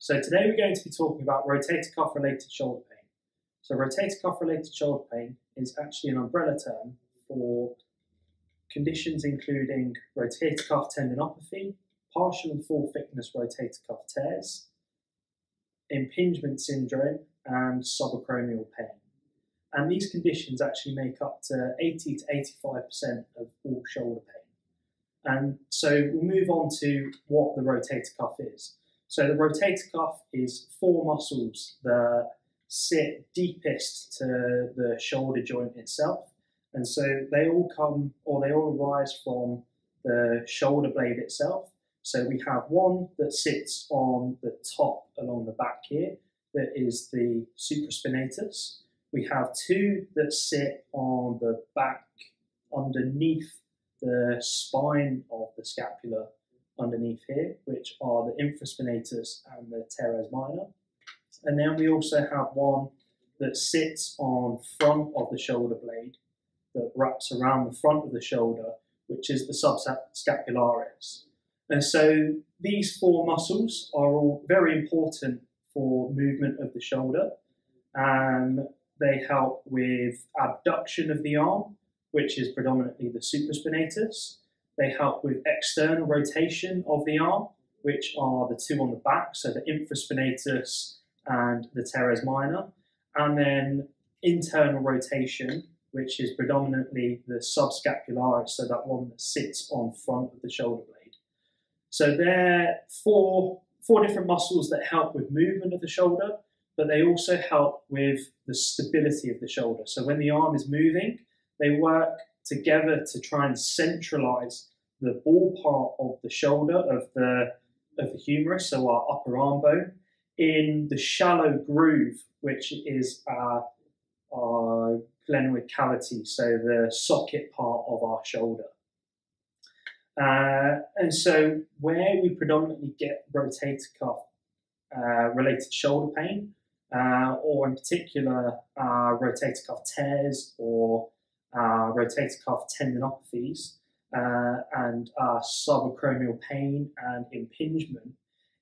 So today we're going to be talking about rotator cuff related shoulder pain. So rotator cuff related shoulder pain is actually an umbrella term for conditions including rotator cuff tendinopathy, partial and full thickness rotator cuff tears, impingement syndrome, and subacromial pain. And these conditions actually make up to 80 to 85% of all shoulder pain. And so we'll move on to what the rotator cuff is. So the rotator cuff is four muscles that sit deepest to the shoulder joint itself. And so they all arise from the shoulder blade itself. So we have one that sits on the top along the back here, that is the supraspinatus. We have two that sit on the back underneath the spine of the scapula underneath here, which are the infraspinatus and the teres minor. And then we also have one that sits on front of the shoulder blade that wraps around the front of the shoulder, which is the subscapularis. And so these four muscles are all very important for movement of the shoulder. They help with abduction of the arm, which is predominantly the supraspinatus. They help with external rotation of the arm, which are the two on the back, so the infraspinatus and the teres minor. And then internal rotation, which is predominantly the subscapularis, so that one that sits on front of the shoulder blade. So they're four different muscles that help with movement of the shoulder, but they also help with the stability of the shoulder. So when the arm is moving, they work together to try and centralize the ball part of the shoulder of the humerus, so our upper arm bone, in the shallow groove, which is our glenoid cavity, so the socket part of our shoulder. And so where we predominantly get rotator cuff related shoulder pain, or in particular rotator cuff tears or rotator cuff tendinopathies, and subacromial pain and impingement,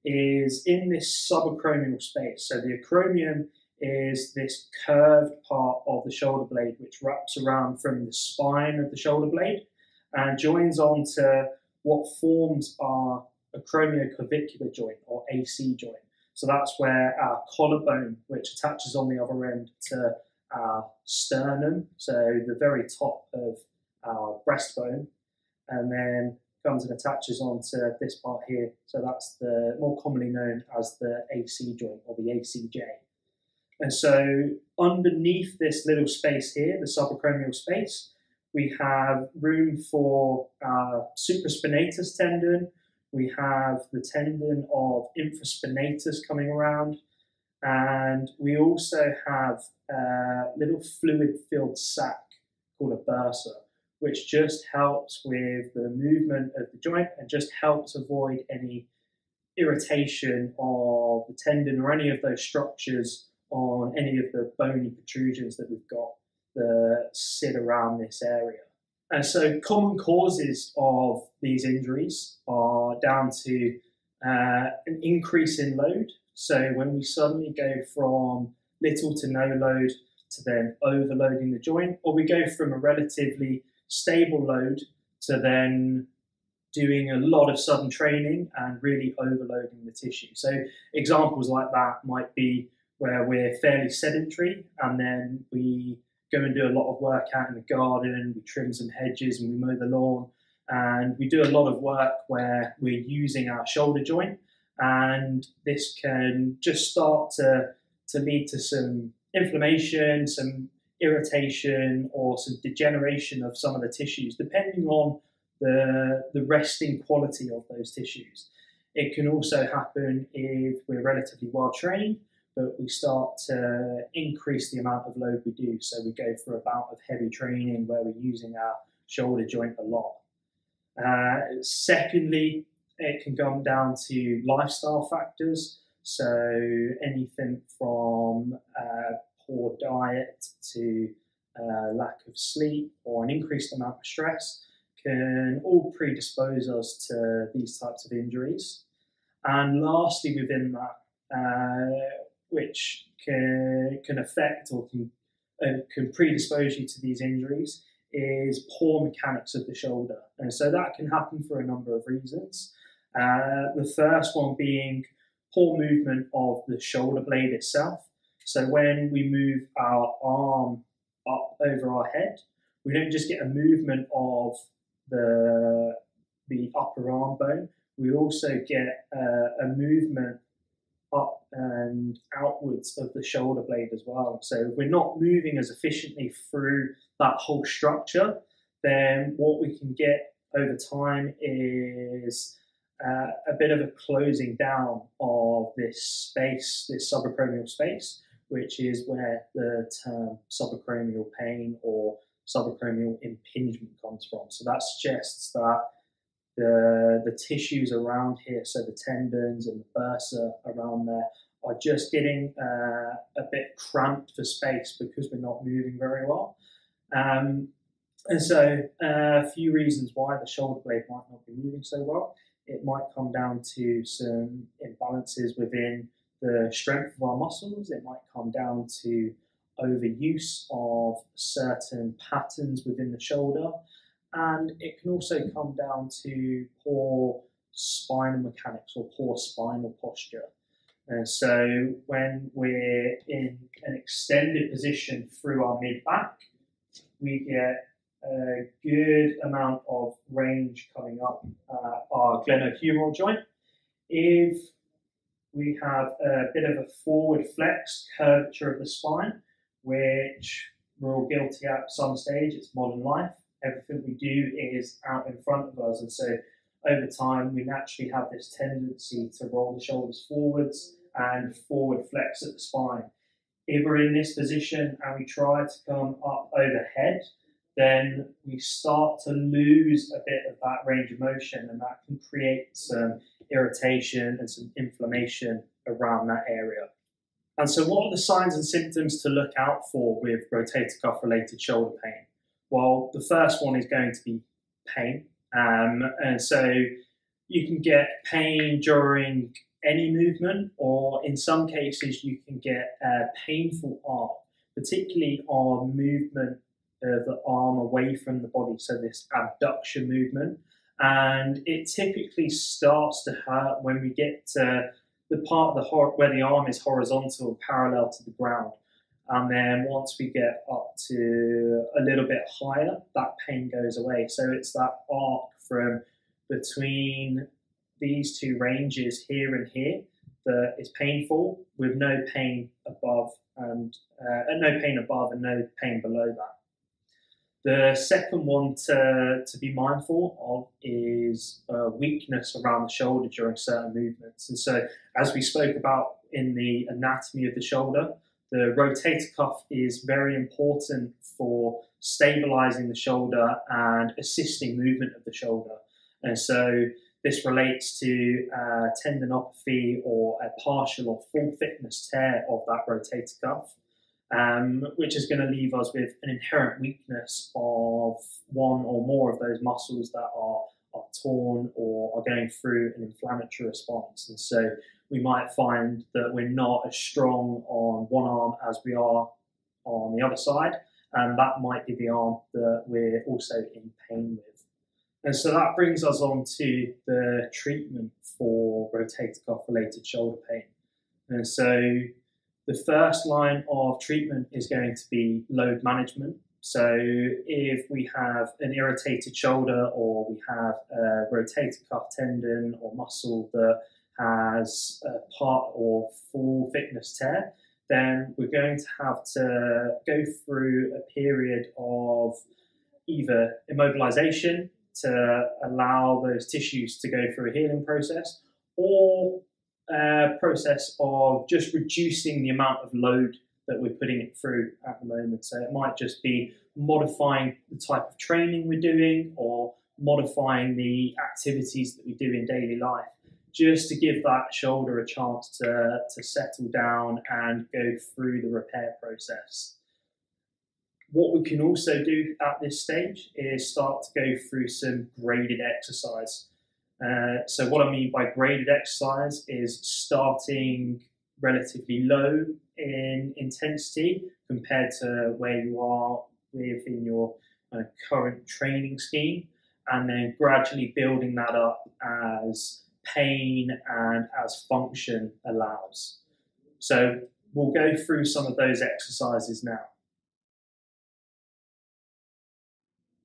is in this subacromial space. So the acromion is this curved part of the shoulder blade which wraps around from the spine of the shoulder blade and joins on to what forms our acromioclavicular joint, or AC joint. So that's where our collarbone, which attaches on the other end to our sternum, so the very top of our breastbone, and then comes and attaches onto this part here. So that's the more commonly known as the AC joint, or the ACJ. And so underneath this little space here, the subacromial space, we have room for supraspinatus tendon. We have the tendon of infraspinatus coming around. And we also have a little fluid-filled sac called a bursa, which just helps with the movement of the joint and just helps avoid any irritation of the tendon or any of those structures on any of the bony protrusions that we've got that sit around this area. And so common causes of these injuries are down to an increase in load. So when we suddenly go from little to no load to then overloading the joint, or we go from a relatively stable load to then doing a lot of sudden training and really overloading the tissue. So examples like that might be where we're fairly sedentary and then we go and do a lot of work out in the garden, we trim some hedges and we mow the lawn, and we do a lot of work where we're using our shoulder joint, and this can just start to lead to some inflammation, some irritation, or some degeneration of some of the tissues, depending on the resting quality of those tissues. It can also happen if we're relatively well trained, but we start to increase the amount of load we do. So we go for a bout of heavy training where we're using our shoulder joint a lot. Secondly, it can come down to lifestyle factors. So anything from poor diet to lack of sleep or an increased amount of stress can all predispose us to these types of injuries. And lastly, within that, which can affect or can predispose you to these injuries is poor mechanics of the shoulder. And so that can happen for a number of reasons. The first one being poor movement of the shoulder blade itself. So when we move our arm up over our head, we don't just get a movement of the upper arm bone, we also get a movement up and outwards of the shoulder blade as well. So if we're not moving as efficiently through that whole structure, then what we can get over time is a bit of a closing down of this space, this subacromial space, which is where the term subacromial pain or subacromial impingement comes from. So that suggests that the tissues around here, so the tendons and the bursa around there, are just getting a bit cramped for space because we're not moving very well. And so a few reasons why the shoulder blade might not be moving so well. It might come down to some imbalances within the strength of our muscles. It might come down to overuse of certain patterns within the shoulder. And it can also come down to poor spinal mechanics or poor spinal posture. And so when we're in an extended position through our mid-back, we get a good amount of range coming up our glenohumeral joint. If we have a bit of a forward flex curvature of the spine, which we're all guilty at some stage, it's modern life. Everything we do is out in front of us, and so over time we naturally have this tendency to roll the shoulders forwards and forward flex at the spine. If we're in this position and we try to come up overhead, then we start to lose a bit of that range of motion, and that can create some irritation and some inflammation around that area. And so what are the signs and symptoms to look out for with rotator cuff related shoulder pain? Well, the first one is going to be pain. And so you can get pain during any movement, or in some cases you can get a painful arc, particularly on movement of the arm away from the body, so this abduction movement. And it typically starts to hurt when we get to the part of the where the arm is horizontal and parallel to the ground. And then once we get up to a little bit higher, that pain goes away. So it's that arc from between these two ranges here and here that is painful, with no pain above and no pain below that. The second one to be mindful of is weakness around the shoulder during certain movements. And so, as we spoke about in the anatomy of the shoulder, the rotator cuff is very important for stabilizing the shoulder and assisting movement of the shoulder. And so this relates to tendinopathy or a partial or full thickness tear of that rotator cuff, which is going to leave us with an inherent weakness of one or more of those muscles that are torn or are going through an inflammatory response. And so we might find that we're not as strong on one arm as we are on the other side, and that might be the arm that we're also in pain with. And so that brings us on to the treatment for rotator cuff related shoulder pain. And so the first line of treatment is going to be load management. So if we have an irritated shoulder, or we have a rotator cuff tendon or muscle that has a part or full thickness tear, then we're going to have to go through a period of either immobilization to allow those tissues to go through a healing process, or a process of just reducing the amount of load that we're putting it through at the moment. So it might just be modifying the type of training we're doing, or modifying the activities that we do in daily life, just to give that shoulder a chance to settle down and go through the repair process. What we can also do at this stage is start to go through some graded exercise. So what I mean by graded exercise is starting relatively low in intensity compared to where you are within your current training scheme, and then gradually building that up as pain and as function allows. So we'll go through some of those exercises now.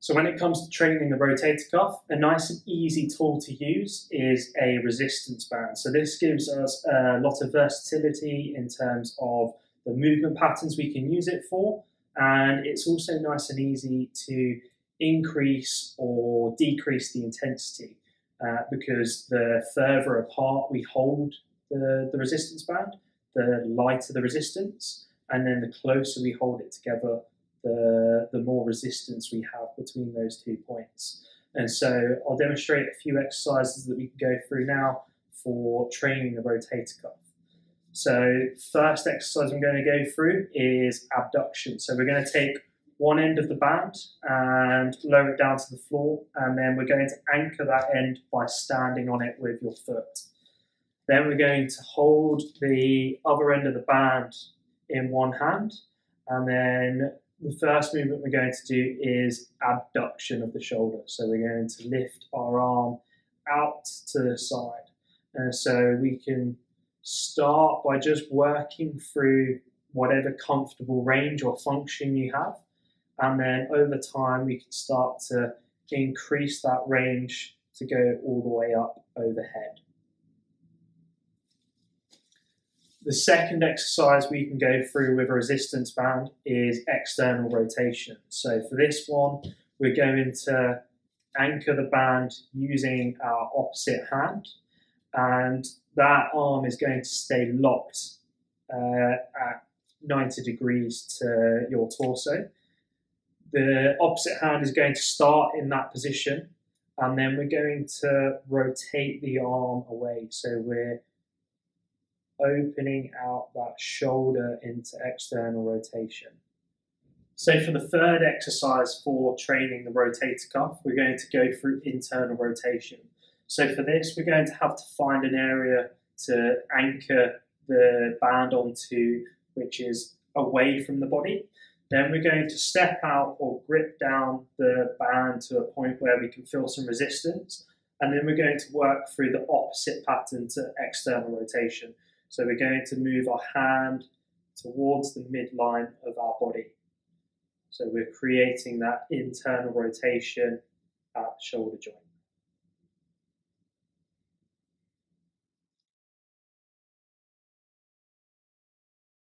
So when it comes to training the rotator cuff, a nice and easy tool to use is a resistance band. So this gives us a lot of versatility in terms of the movement patterns we can use it for, and it's also nice and easy to increase or decrease the intensity because the further apart we hold the resistance band, the lighter the resistance, and then the closer we hold it together, the more resistance we have between those 2 points. And so I'll demonstrate a few exercises that we can go through now for training the rotator cuff. So first exercise I'm going to go through is abduction. So we're going to take one end of the band and lower it down to the floor, and then we're going to anchor that end by standing on it with your foot. Then we're going to hold the other end of the band in one hand, and then the first movement we're going to do is abduction of the shoulder. So we're going to lift our arm out to the side. So we can start by just working through whatever comfortable range or function you have. And then over time, we can start to increase that range to go all the way up overhead. The second exercise we can go through with a resistance band is external rotation. So for this one, we're going to anchor the band using our opposite hand, and that arm is going to stay locked at 90 degrees to your torso. The opposite hand is going to start in that position, and then we're going to rotate the arm away. So we're opening out that shoulder into external rotation. So for the third exercise for training the rotator cuff, we're going to go through internal rotation. So for this, we're going to have to find an area to anchor the band onto, which is away from the body. Then we're going to step out or grip down the band to a point where we can feel some resistance. And then we're going to work through the opposite pattern to external rotation. So we're going to move our hand towards the midline of our body. So we're creating that internal rotation at the shoulder joint.